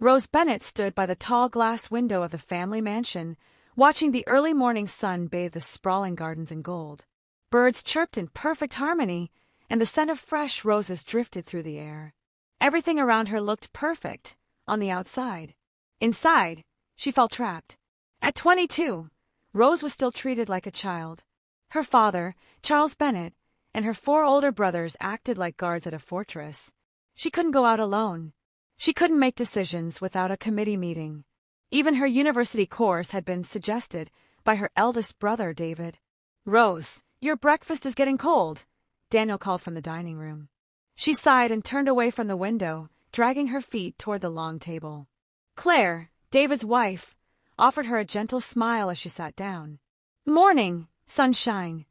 Rose Bennett stood by the tall glass window of the family mansion, watching the early morning sun bathe the sprawling gardens in gold. Birds chirped in perfect harmony, and the scent of fresh roses drifted through the air. Everything around her looked perfect, on the outside. Inside, she felt trapped. At 22, Rose was still treated like a child. Her father, Charles Bennett, and her 4 older brothers acted like guards at a fortress. She couldn't go out alone. She couldn't make decisions without a committee meeting. Even her university course had been suggested by her eldest brother, David. "Rose, your breakfast is getting cold," Daniel called from the dining room. She sighed and turned away from the window, dragging her feet toward the long table. Claire, David's wife, offered her a gentle smile as she sat down. "Morning, sunshine,"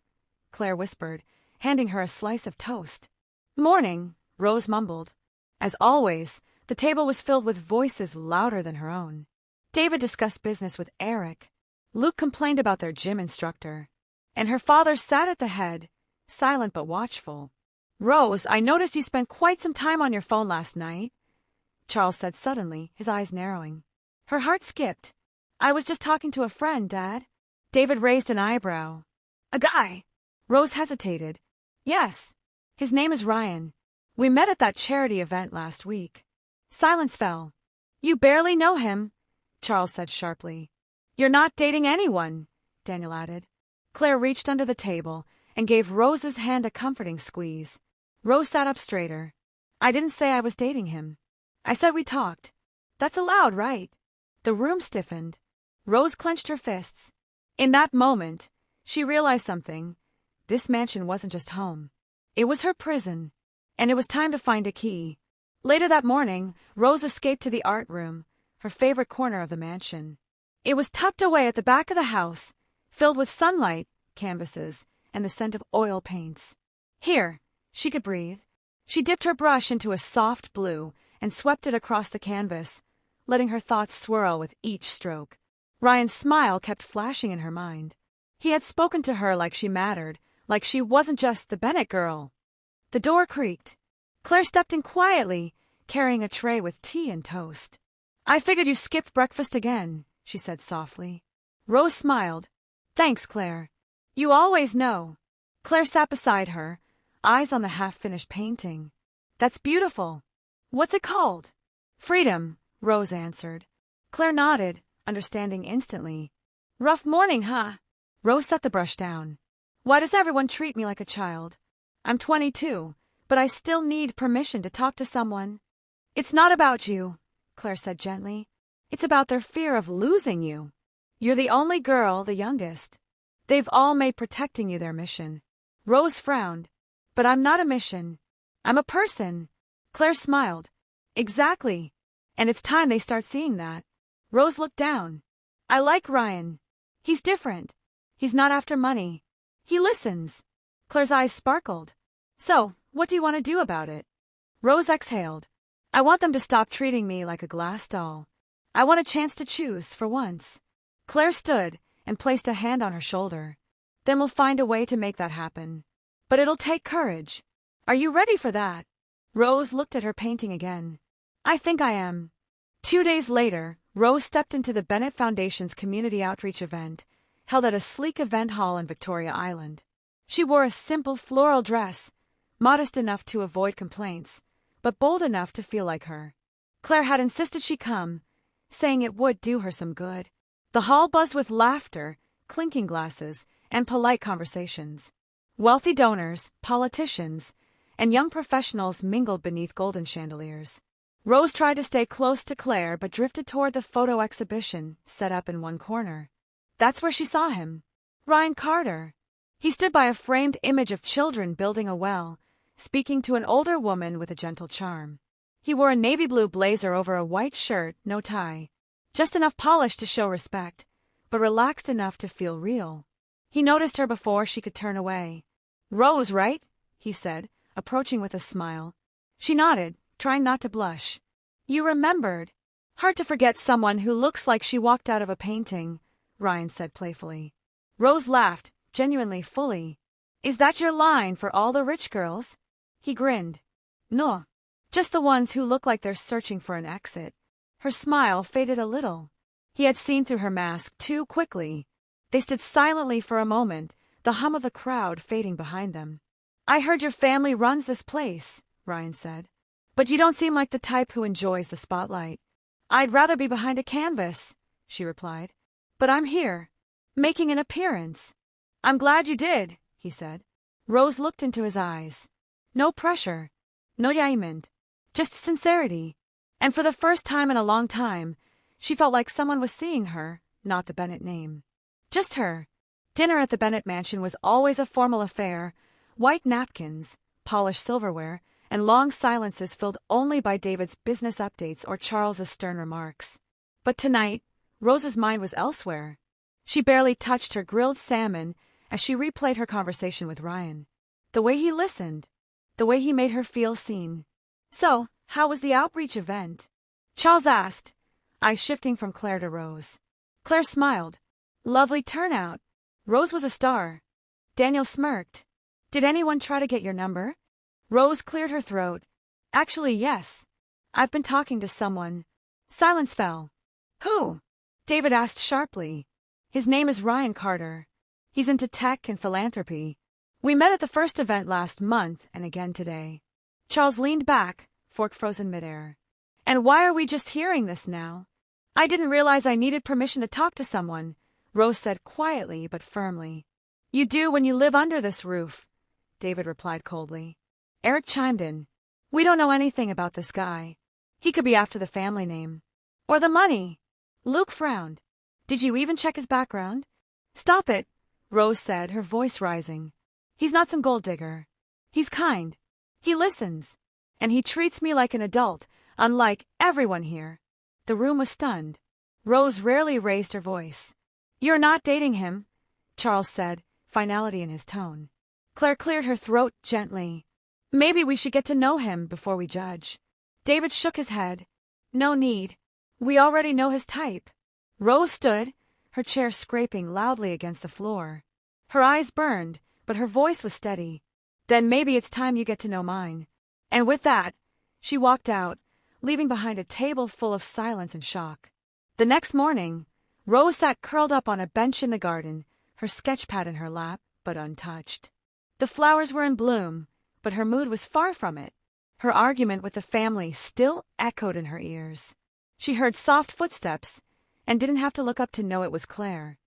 Claire whispered, handing her a slice of toast. "Morning," Rose mumbled. As always, the table was filled with voices louder than her own. David discussed business with Eric. Luke complained about their gym instructor. And her father sat at the head, silent but watchful. "Rose, I noticed you spent quite some time on your phone last night," Charles said suddenly, his eyes narrowing. Her heart skipped. "I was just talking to a friend, Dad." David raised an eyebrow. "A guy?" Rose hesitated. "Yes. His name is Ryan. We met at that charity event last week." Silence fell. "You barely know him," Charles said sharply. "You're not dating anyone," Daniel added. Claire reached under the table and gave Rose's hand a comforting squeeze. Rose sat up straighter. "I didn't say I was dating him. I said we talked. That's allowed, right?" The room stiffened. Rose clenched her fists. In that moment, she realized something. This mansion wasn't just home. It was her prison, and it was time to find a key. Later that morning, Rose escaped to the art room, her favorite corner of the mansion. It was tucked away at the back of the house, filled with sunlight, canvases, and the scent of oil paints. Here, she could breathe. She dipped her brush into a soft blue and swept it across the canvas, letting her thoughts swirl with each stroke. Ryan's smile kept flashing in her mind. He had spoken to her like she mattered, like she wasn't just the Bennett girl. The door creaked. Claire stepped in quietly, carrying a tray with tea and toast. "I figured you skipped breakfast again," she said softly. Rose smiled. "Thanks, Claire. You always know." Claire sat beside her, eyes on the half-finished painting. "That's beautiful. What's it called?" "Freedom," Rose answered. Claire nodded, understanding instantly. "Rough morning, huh?" Rose set the brush down. "Why does everyone treat me like a child? I'm 22, but I still need permission to talk to someone." "It's not about you," Claire said gently. "It's about their fear of losing you. You're the only girl, the youngest. They've all made protecting you their mission." Rose frowned. "But I'm not a mission. I'm a person." Claire smiled. "Exactly. And it's time they start seeing that." Rose looked down. "I like Ryan. He's different. He's not after money. He listens." Claire's eyes sparkled. "So, what do you want to do about it?" Rose exhaled. "I want them to stop treating me like a glass doll. I want a chance to choose, for once." Claire stood and placed a hand on her shoulder. "Then we'll find a way to make that happen. But it'll take courage. Are you ready for that?" Rose looked at her painting again. "I think I am." 2 days later, Rose stepped into the Bennett Foundation's community outreach event, held at a sleek event hall in Victoria Island. She wore a simple floral dress, modest enough to avoid complaints, but bold enough to feel like her. Claire had insisted she come, saying it would do her some good. The hall buzzed with laughter, clinking glasses, and polite conversations. Wealthy donors, politicians, and young professionals mingled beneath golden chandeliers. Rose tried to stay close to Claire but drifted toward the photo exhibition set up in one corner. That's where she saw him. Ryan Carter. He stood by a framed image of children building a well, speaking to an older woman with a gentle charm. He wore a navy blue blazer over a white shirt, no tie. Just enough polish to show respect, but relaxed enough to feel real. He noticed her before she could turn away. "Rose, right?" he said, approaching with a smile. She nodded, trying not to blush. "You remembered. Hard to forget someone who looks like she walked out of a painting," Ryan said playfully. Rose laughed, genuinely fully. "Is that your line for all the rich girls?" He grinned. "No. Just the ones who look like they're searching for an exit." Her smile faded a little. He had seen through her mask too quickly. They stood silently for a moment, the hum of the crowd fading behind them. "I heard your family runs this place," Ryan said. "But you don't seem like the type who enjoys the spotlight." "I'd rather be behind a canvas," she replied. "But I'm here, making an appearance." "I'm glad you did," he said. Rose looked into his eyes. No pressure, no judgment, just sincerity. And for the first time in a long time, she felt like someone was seeing her, not the Bennett name. Just her. Dinner at the Bennett mansion was always a formal affair, white napkins, polished silverware, and long silences filled only by David's business updates or Charles's stern remarks. But tonight, Rose's mind was elsewhere. She barely touched her grilled salmon as she replayed her conversation with Ryan. The way he listened, the way he made her feel seen. "So, how was the outreach event?" Charles asked, eyes shifting from Claire to Rose. Claire smiled. "Lovely turnout. Rose was a star." Daniel smirked. "Did anyone try to get your number?" Rose cleared her throat. "Actually, yes. I've been talking to someone." Silence fell. "Who?" David asked sharply. "His name is Ryan Carter. He's into tech and philanthropy. We met at the first event last month and again today." Charles leaned back, fork frozen midair. "And why are we just hearing this now?" "I didn't realize I needed permission to talk to someone," Rose said quietly but firmly. "You do when you live under this roof," David replied coldly. Eric chimed in. "We don't know anything about this guy. He could be after the family name. Or the money." Luke frowned. "Did you even check his background?" "Stop it," Rose said, her voice rising. "He's not some gold digger. He's kind. He listens. And he treats me like an adult, unlike everyone here." The room was stunned. Rose rarely raised her voice. "You're not dating him," Charles said, finality in his tone. Claire cleared her throat gently. "Maybe we should get to know him before we judge." David shook his head. "No need. We already know his type." Rose stood, her chair scraping loudly against the floor. Her eyes burned, but her voice was steady. "Then maybe it's time you get to know mine." And with that, she walked out, leaving behind a table full of silence and shock. The next morning, Rose sat curled up on a bench in the garden, her sketchpad in her lap, but untouched. The flowers were in bloom, but her mood was far from it. Her argument with the family still echoed in her ears. She heard soft footsteps, and didn't have to look up to know it was Claire.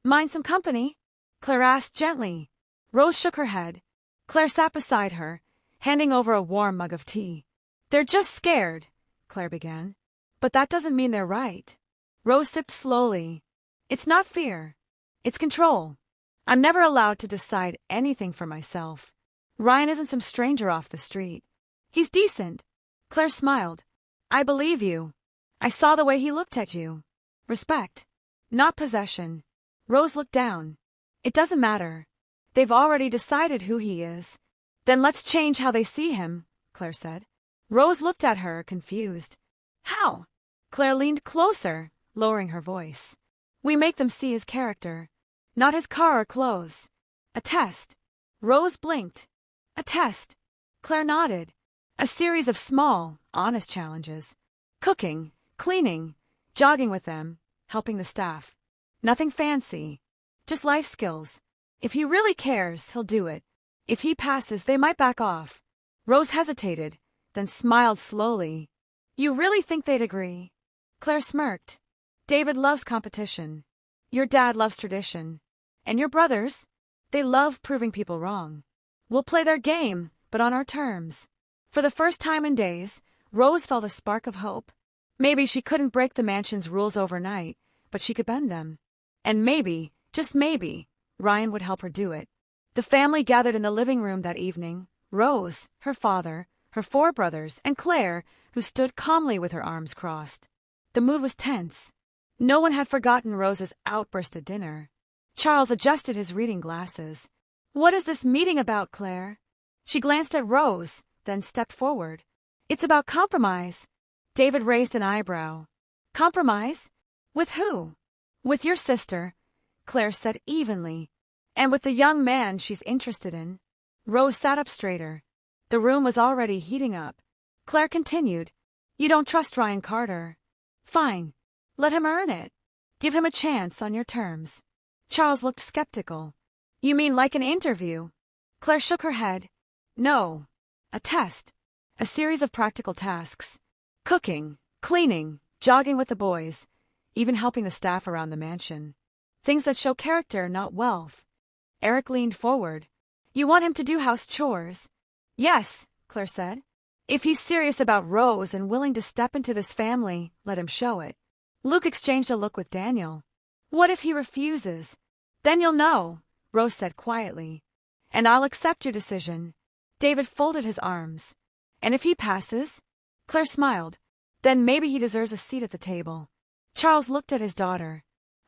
"Mind some company?" Claire asked gently. Rose shook her head. Claire sat beside her, handing over a warm mug of tea. "They're just scared," Claire began. "But that doesn't mean they're right." Rose sipped slowly. "It's not fear. It's control. I'm never allowed to decide anything for myself. Ryan isn't some stranger off the street. He's decent." Claire smiled. "I believe you. I saw the way he looked at you. Respect, not possession." Rose looked down. "It doesn't matter. They've already decided who he is." "Then let's change how they see him," Claire said. Rose looked at her, confused. "How?" Claire leaned closer, lowering her voice. "We make them see his character, not his car or clothes. A test." Rose blinked. "A test." Claire nodded. "A series of small, honest challenges. Cooking, cleaning, jogging with them, helping the staff. Nothing fancy. Just life skills. If he really cares, he'll do it. If he passes, they might back off." Rose hesitated, then smiled slowly. "You really think they'd agree?" Claire smirked. "David loves competition. Your dad loves tradition. And your brothers? They love proving people wrong. We'll play their game, but on our terms." For the first time in days, Rose felt a spark of hope. Maybe she couldn't break the mansion's rules overnight, but she could bend them. And maybe, just maybe, Ryan would help her do it. The family gathered in the living room that evening. Rose, her father, her 4 brothers, and Claire, who stood calmly with her arms crossed. The mood was tense. No one had forgotten Rose's outburst at dinner. Charles adjusted his reading glasses. "What is this meeting about, Claire?" She glanced at Rose, then stepped forward. "It's about compromise." David raised an eyebrow. "Compromise? With who?" "With your sister," Claire said evenly. "And with the young man she's interested in." Rose sat up straighter. The room was already heating up. Claire continued, "You don't trust Ryan Carter." Fine. Let him earn it. Give him a chance on your terms. Charles looked skeptical. You mean like an interview? Claire shook her head. No. A test. A series of practical tasks. Cooking, cleaning, jogging with the boys, even helping the staff around the mansion. Things that show character, not wealth. Eric leaned forward. You want him to do house chores? Yes, Claire said. If he's serious about Rose and willing to step into this family, let him show it. Luke exchanged a look with Daniel. What if he refuses? Then you'll know, Rose said quietly. And I'll accept your decision. David folded his arms. And if he passes? Claire smiled. Then maybe he deserves a seat at the table. Charles looked at his daughter.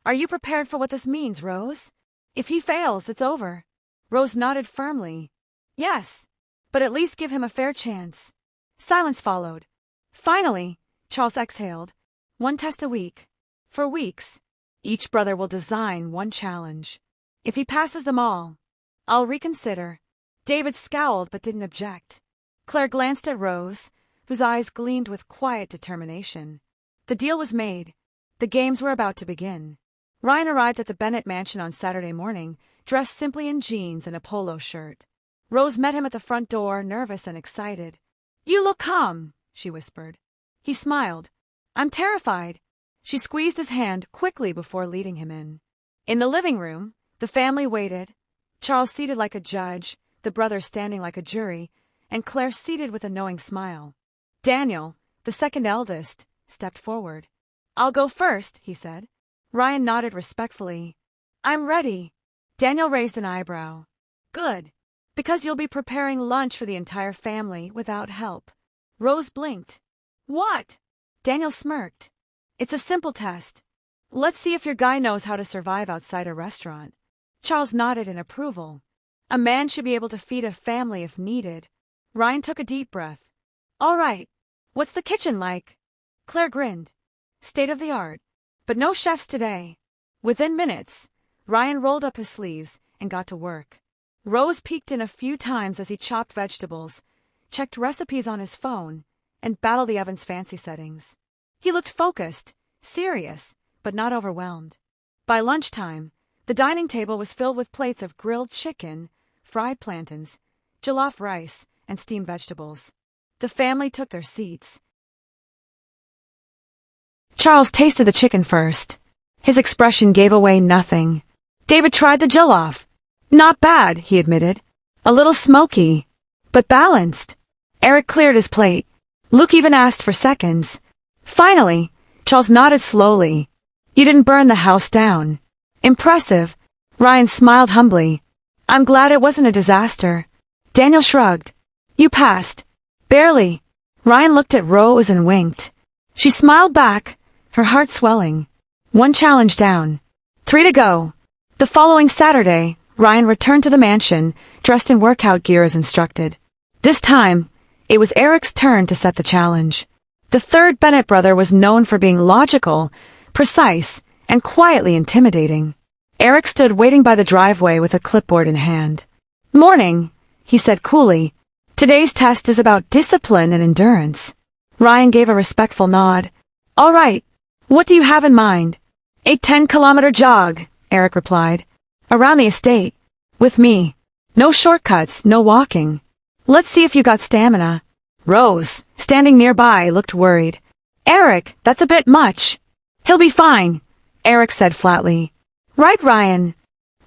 Are you prepared for what this means, Rose? If he fails, it's over. Rose nodded firmly. Yes, but at least give him a fair chance. Silence followed. Finally, Charles exhaled. One test a week. For weeks. Each brother will design one challenge. If he passes them all, I'll reconsider. David scowled but didn't object. Claire glanced at Rose, whose eyes gleamed with quiet determination. The deal was made. The games were about to begin. Ryan arrived at the Bennett mansion on Saturday morning, dressed simply in jeans and a polo shirt. Rose met him at the front door, nervous and excited. You look calm, she whispered. He smiled. I'm terrified. She squeezed his hand quickly before leading him in. In the living room, the family waited, Charles seated like a judge, the brothers standing like a jury, and Claire seated with a knowing smile. Daniel, the second eldest, stepped forward. I'll go first, he said. Ryan nodded respectfully. I'm ready. Daniel raised an eyebrow. Good. Because you'll be preparing lunch for the entire family without help. Rose blinked. What? Daniel smirked. It's a simple test. Let's see if your guy knows how to survive outside a restaurant. Charles nodded in approval. A man should be able to feed a family if needed. Ryan took a deep breath. All right. What's the kitchen like? Claire grinned. State of the art. But no chefs today. Within minutes, Ryan rolled up his sleeves and got to work. Rose peeked in a few times as he chopped vegetables, checked recipes on his phone, and battled the oven's fancy settings. He looked focused, serious, but not overwhelmed. By lunchtime, the dining table was filled with plates of grilled chicken, fried plantains, jollof rice, and steamed vegetables. The family took their seats. Charles tasted the chicken first. His expression gave away nothing. David tried the jollof. Not bad, he admitted. A little smoky, but balanced. Eric cleared his plate. Luke even asked for seconds. Finally, Charles nodded slowly. You didn't burn the house down. Impressive. Ryan smiled humbly. I'm glad it wasn't a disaster. Daniel shrugged. You passed. Barely. Ryan looked at Rose and winked. She smiled back, her heart swelling. One challenge down. 3 to go. The following Saturday, Ryan returned to the mansion, dressed in workout gear as instructed. This time, it was Eric's turn to set the challenge. The third Bennett brother was known for being logical, precise, and quietly intimidating. Eric stood waiting by the driveway with a clipboard in hand. Morning, he said coolly. Today's test is about discipline and endurance. Ryan gave a respectful nod. All right. What do you have in mind? A 10-kilometer jog, Eric replied. Around the estate. With me. No shortcuts, no walking. Let's see if you got stamina. Rose, standing nearby, looked worried. Eric, that's a bit much. He'll be fine, Eric said flatly. Right, Ryan.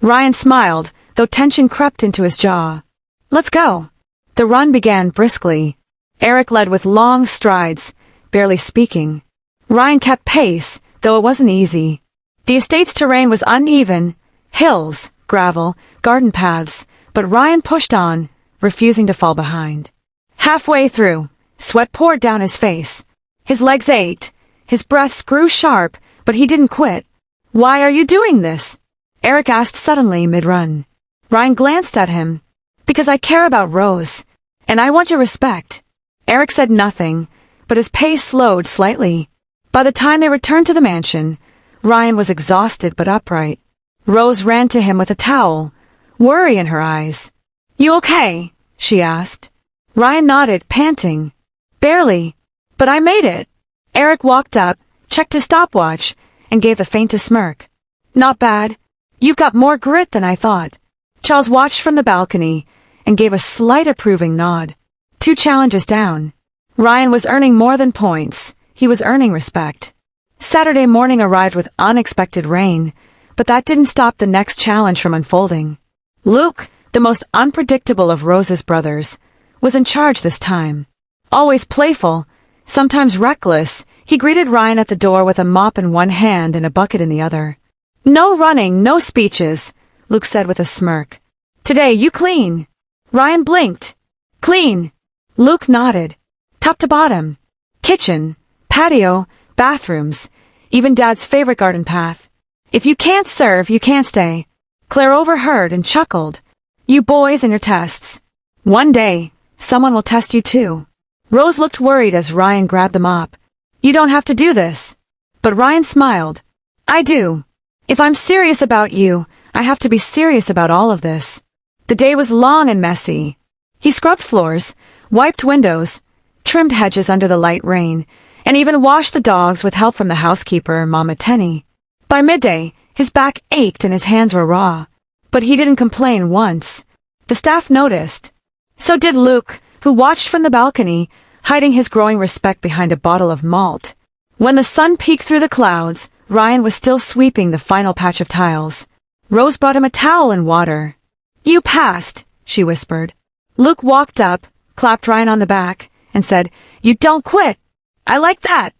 Ryan smiled, though tension crept into his jaw. Let's go. The run began briskly. Eric led with long strides, barely speaking. Ryan kept pace, though it wasn't easy. The estate's terrain was uneven, hills, gravel, garden paths, but Ryan pushed on, refusing to fall behind. Halfway through, sweat poured down his face. His legs ached, his breaths grew sharp, but he didn't quit. Why are you doing this? Eric asked suddenly mid-run. Ryan glanced at him. Because I care about Rose, and I want your respect. Eric said nothing, but his pace slowed slightly. By the time they returned to the mansion, Ryan was exhausted but upright. Rose ran to him with a towel, worry in her eyes. You okay? She asked. Ryan nodded, panting. Barely, but I made it. Eric walked up, checked his stopwatch, and gave the faintest smirk. Not bad. You've got more grit than I thought. Charles watched from the balcony and gave a slight approving nod. 2 challenges down. Ryan was earning more than points. He was earning respect. Saturday morning arrived with unexpected rain, but that didn't stop the next challenge from unfolding. Luke, the most unpredictable of Rose's brothers, was in charge this time. Always playful, sometimes reckless, he greeted Ryan at the door with a mop in one hand and a bucket in the other. No running, no speeches, Luke said with a smirk. Today you clean. Ryan blinked. Clean. Luke nodded. Top to bottom. Kitchen, patio, bathrooms, even Dad's favorite garden path. If you can't serve, you can't stay. Claire overheard and chuckled. You boys and your tests. One day, someone will test you too. Rose looked worried as Ryan grabbed the mop. You don't have to do this. But Ryan smiled. I do. If I'm serious about you, I have to be serious about all of this. The day was long and messy. He scrubbed floors, wiped windows, trimmed hedges under the light rain, and even washed the dogs with help from the housekeeper, Mama Tenny. By midday, his back ached and his hands were raw. But he didn't complain once. The staff noticed. So did Luke, who watched from the balcony, hiding his growing respect behind a bottle of malt. When the sun peeked through the clouds, Ryan was still sweeping the final patch of tiles. Rose brought him a towel and water. You passed, she whispered. Luke walked up, clapped Ryan on the back, and said, You don't quit. I like that.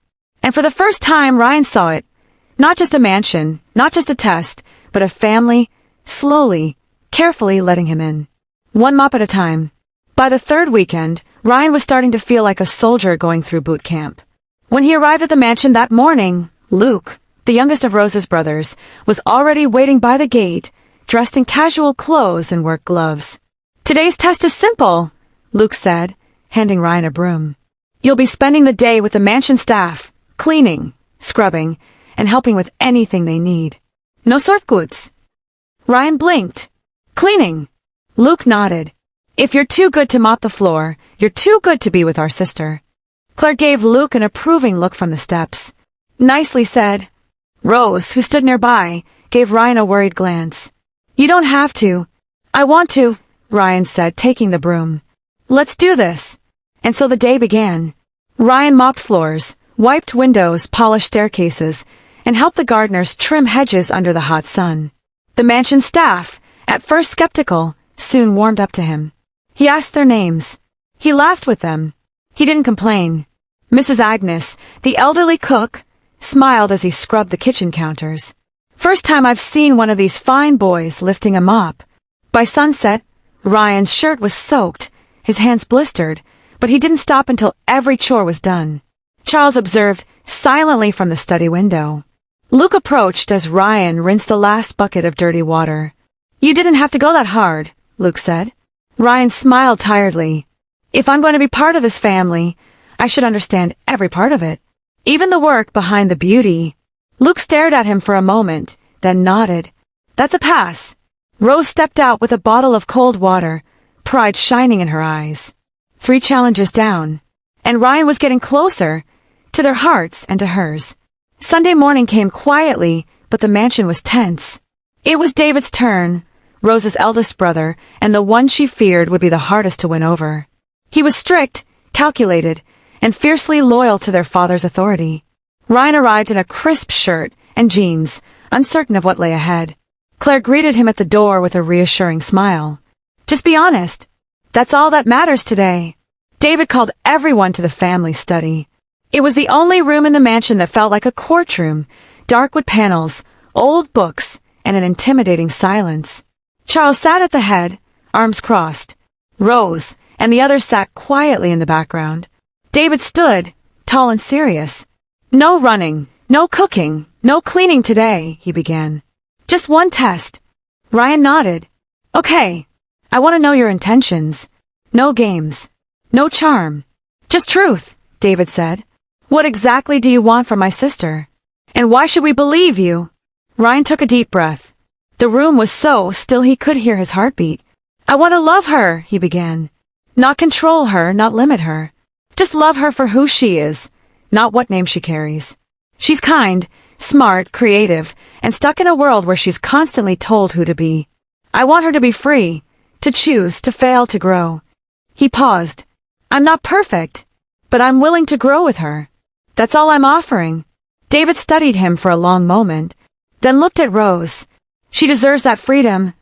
And for the first time, Ryan saw it. Not just a mansion, not just a test, but a family, slowly, carefully letting him in. One mop at a time. By the 3rd weekend, Ryan was starting to feel like a soldier going through boot camp. When he arrived at the mansion that morning, Luke, the youngest of Rose's brothers, was already waiting by the gate, dressed in casual clothes and work gloves. Today's test is simple, Luke said, handing Ryan a broom. You'll be spending the day with the mansion staff, cleaning, scrubbing, and helping with anything they need. No surfgoods. Ryan blinked. Cleaning. Luke nodded. If you're too good to mop the floor, you're too good to be with our sister. Claire gave Luke an approving look from the steps. Nicely said. Rose, who stood nearby, gave Ryan a worried glance. You don't have to. I want to, Ryan said, taking the broom. Let's do this. And so the day began. Ryan mopped floors, wiped windows, polished staircases, and helped the gardeners trim hedges under the hot sun. The mansion staff, at first skeptical, soon warmed up to him. He asked their names. He laughed with them. He didn't complain. Mrs. Agnes, the elderly cook, smiled as he scrubbed the kitchen counters. First time I've seen one of these fine boys lifting a mop. By sunset, Ryan's shirt was soaked, his hands blistered, but he didn't stop until every chore was done. Charles observed silently from the study window. Luke approached as Ryan rinsed the last bucket of dirty water. You didn't have to go that hard, Luke said. Ryan smiled tiredly. If I'm going to be part of this family, I should understand every part of it. Even the work behind the beauty. Luke stared at him for a moment, then nodded. That's a pass. Rose stepped out with a bottle of cold water, pride shining in her eyes. 3 challenges down. And Ryan was getting closer, to their hearts and to hers. Sunday morning came quietly, but the mansion was tense. It was David's turn, Rose's eldest brother, and the one she feared would be the hardest to win over. He was strict, calculated, and fiercely loyal to their father's authority. Ryan arrived in a crisp shirt and jeans, uncertain of what lay ahead. Claire greeted him at the door with a reassuring smile. Just be honest. That's all that matters today. David called everyone to the family study. It was the only room in the mansion that felt like a courtroom, dark wood panels, old books, and an intimidating silence. Charles sat at the head, arms crossed. Rose and the others sat quietly in the background. David stood, tall and serious. No running, no cooking, no cleaning today, he began. Just one test. Ryan nodded. Okay. I want to know your intentions. No games. No charm. Just truth, David said. What exactly do you want from my sister? And why should we believe you? Ryan took a deep breath. The room was so still he could hear his heartbeat. I want to love her, he began. Not control her, not limit her. Just love her for who she is, not what name she carries. She's kind, smart, creative, and stuck in a world where she's constantly told who to be. I want her to be free, to choose, to fail, to grow. He paused. I'm not perfect, but I'm willing to grow with her. That's all I'm offering. David studied him for a long moment, then looked at Rose. She deserves that freedom,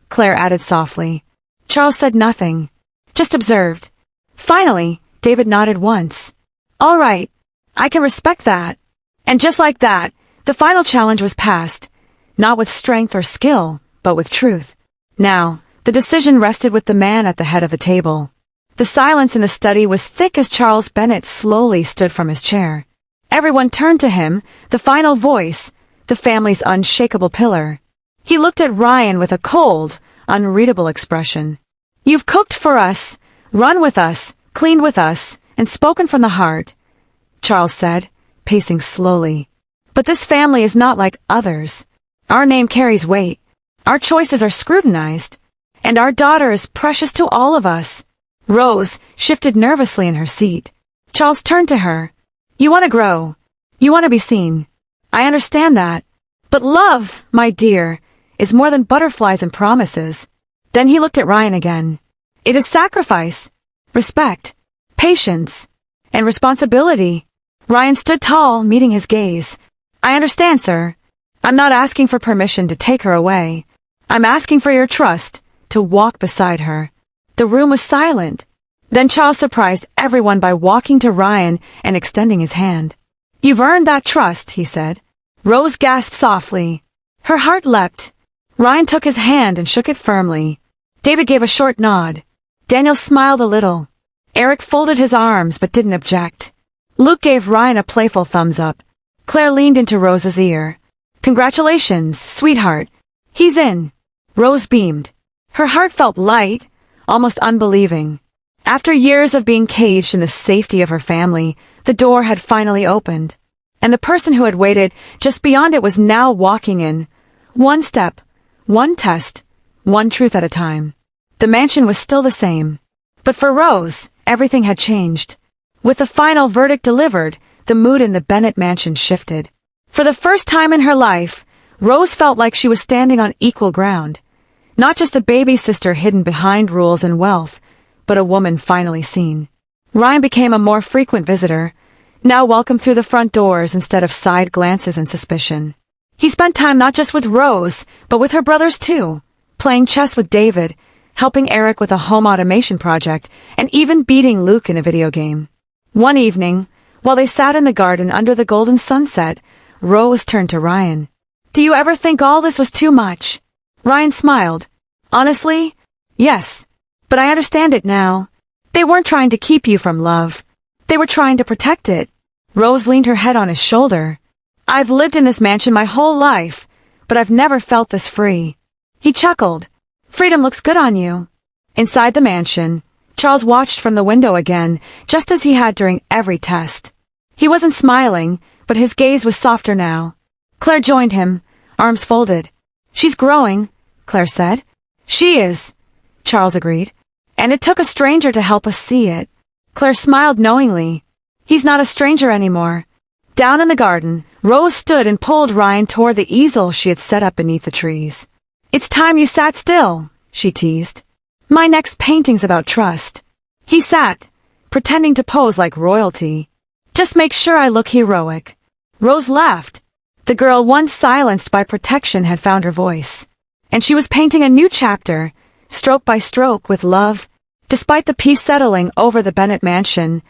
Claire added softly. Charles said nothing, just observed. Finally, David nodded once. All right, I can respect that. And just like that, the final challenge was passed, not with strength or skill, but with truth. Now, the decision rested with the man at the head of the table. The silence in the study was thick as Charles Bennett slowly stood from his chair. Everyone turned to him, the final voice, the family's unshakable pillar. He looked at Ryan with a cold, unreadable expression. You've cooked for us, run with us, cleaned with us, and spoken from the heart, Charles said, pacing slowly. But this family is not like others. Our name carries weight. Our choices are scrutinized. And our daughter is precious to all of us. Rose shifted nervously in her seat. Charles turned to her. You want to grow. You want to be seen. I understand that. But love, my dear, is more than butterflies and promises. Then he looked at Ryan again. It is sacrifice, respect, patience, and responsibility. Ryan stood tall, meeting his gaze. I understand, sir. I'm not asking for permission to take her away. I'm asking for your trust to walk beside her. The room was silent. Then Charles surprised everyone by walking to Ryan and extending his hand. You've earned that trust, he said. Rose gasped softly. Her heart leapt. Ryan took his hand and shook it firmly. David gave a short nod. Daniel smiled a little. Eric folded his arms but didn't object. Luke gave Ryan a playful thumbs up. Claire leaned into Rose's ear. Congratulations, sweetheart. He's in. Rose beamed. Her heart felt light, almost unbelieving. After years of being caged in the safety of her family, the door had finally opened. And the person who had waited just beyond it was now walking in. One step, one test, one truth at a time. The mansion was still the same. But for Rose, everything had changed. With the final verdict delivered, the mood in the Bennett mansion shifted. For the first time in her life, Rose felt like she was standing on equal ground. Not just a baby sister hidden behind rules and wealth, but a woman finally seen. Ryan became a more frequent visitor, now welcomed through the front doors instead of side glances and suspicion. He spent time not just with Rose, but with her brothers too, playing chess with David, helping Eric with a home automation project, and even beating Luke in a video game. One evening, while they sat in the garden under the golden sunset, Rose turned to Ryan. Do you ever think all this was too much? Ryan smiled. Honestly, yes. But I understand it now. They weren't trying to keep you from love. They were trying to protect it. Rose leaned her head on his shoulder. I've lived in this mansion my whole life, but I've never felt this free. He chuckled. Freedom looks good on you. Inside the mansion, Charles watched from the window again, just as he had during every test. He wasn't smiling, but his gaze was softer now. Claire joined him, arms folded. She's growing, Claire said. She is, Charles agreed. And it took a stranger to help us see it. Claire smiled knowingly. He's not a stranger anymore. Down in the garden, Rose stood and pulled Ryan toward the easel she had set up beneath the trees. It's time you sat still, she teased. My next painting's about trust. He sat, pretending to pose like royalty. Just make sure I look heroic. Rose laughed. The girl once silenced by protection had found her voice. And she was painting a new chapter, stroke by stroke with love. Despite the peace settling over the Bennett mansion,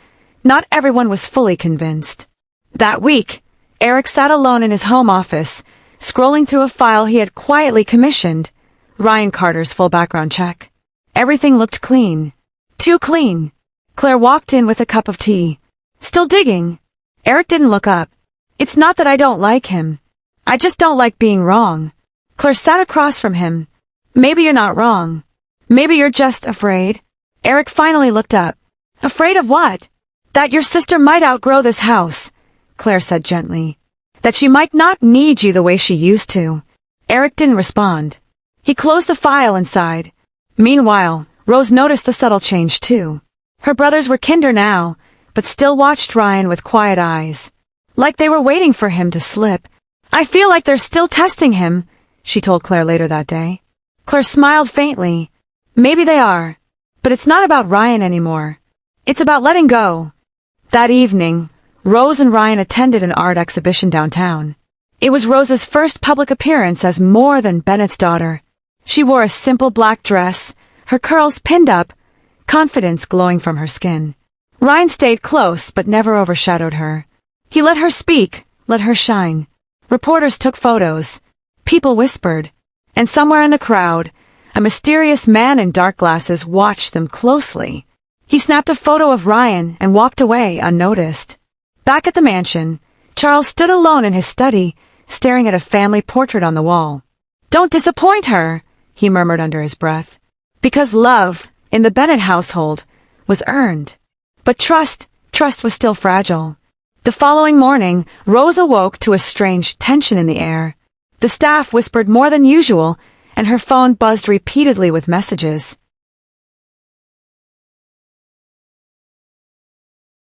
not everyone was fully convinced. That week, Eric sat alone in his home office, scrolling through a file he had quietly commissioned, Ryan Carter's full background check. Everything looked clean. Too clean. Claire walked in with a cup of tea. Still digging. Eric didn't look up. It's not that I don't like him. I just don't like being wrong. Claire sat across from him. Maybe you're not wrong. Maybe you're just afraid. Eric finally looked up. Afraid of what? That your sister might outgrow this house, Claire said gently. That she might not need you the way she used to. Eric didn't respond. He closed the file and sighed. Meanwhile, Rose noticed the subtle change too. Her brothers were kinder now, but still watched Ryan with quiet eyes. Like they were waiting for him to slip. I feel like they're still testing him, she told Claire later that day. Claire smiled faintly. Maybe they are. But it's not about Ryan anymore. It's about letting go. That evening, Rose and Ryan attended an art exhibition downtown. It was Rose's first public appearance as more than Bennett's daughter. She wore a simple black dress, her curls pinned up, confidence glowing from her skin. Ryan stayed close but never overshadowed her. He let her speak, let her shine. Reporters took photos. People whispered. And somewhere in the crowd, a mysterious man in dark glasses watched them closely. He snapped a photo of Ryan and walked away unnoticed. Back at the mansion, Charles stood alone in his study, staring at a family portrait on the wall. "Don't disappoint her," he murmured under his breath. Because love, in the Bennett household, was earned. But trust was still fragile. The following morning, Rose awoke to a strange tension in the air. The staff whispered more than usual, and her phone buzzed repeatedly with messages.